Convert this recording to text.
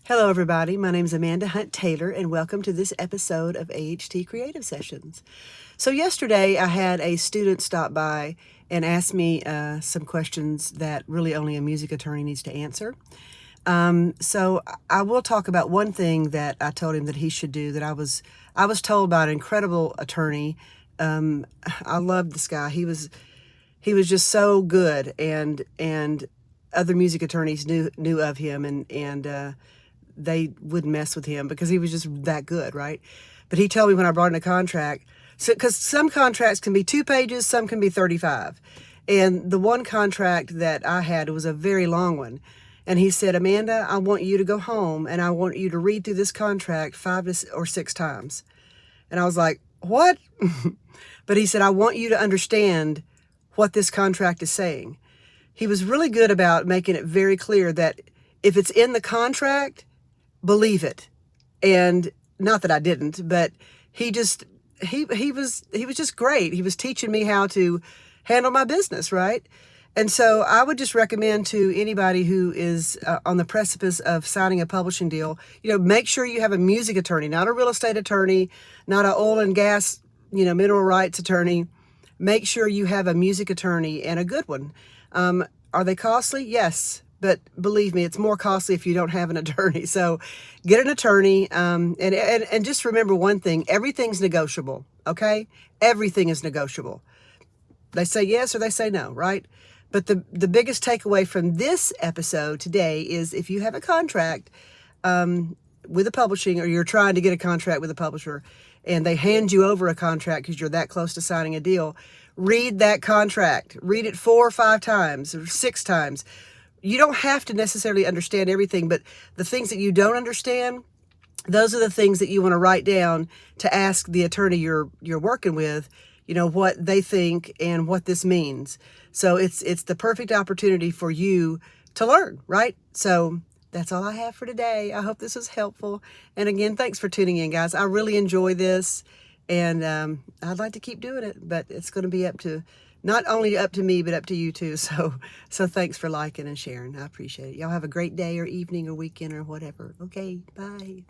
Hello, everybody. My name is Amanda Hunt Taylor, and welcome to this episode of AHT Creative Sessions. So yesterday, I had a student stop by and ask me some questions that really only a music attorney needs to answer. So I will talk about one thing that I told him that he should do. That I was told by an incredible attorney. I loved this guy. He was just so good, and other music attorneys knew of him, and they wouldn't mess with him because he was just that good, right? But he told me when I brought in a contract, so because some contracts can be 2 pages, some can be 35. And the one contract that I had was a very long one. And he said, Amanda, I want you to go home and I want you to read through this contract 5 or 6 times. And I was like, what? But he said, I want you to understand what this contract is saying. He was really good about making it very clear that if it's in the contract, believe it. And not that I didn't, but he was just great. He was teaching me how to handle my business, right? And so I would just recommend to anybody who is on the precipice of signing a publishing deal, make sure you have a music attorney, not a real estate attorney, not an oil and gas, mineral rights attorney. Make sure you have a music attorney, and a good one. Are they costly? Yes. But believe me, it's more costly if you don't have an attorney. So get an attorney, and just remember one thing: everything's negotiable, okay? Everything is negotiable. They say yes or they say no, right? But the biggest takeaway from this episode today is if you have a contract with a publishing, or you're trying to get a contract with a publisher, and they hand you over a contract because you're that close to signing a deal, read that contract. Read it 4 or 5 times or 6 times. You don't have to necessarily understand everything, but the things that you don't understand, those are the things that you want to write down to ask the attorney you're working with, what they think and what this means. So it's the perfect opportunity for you to learn, right? So that's all I have for today. I hope this was helpful. And again, thanks for tuning in, guys. I really enjoy this, and I'd like to keep doing it, but it's going to be not only up to me, but up to you too. So thanks for liking and sharing. I appreciate it. Y'all have a great day or evening or weekend or whatever. Okay, bye.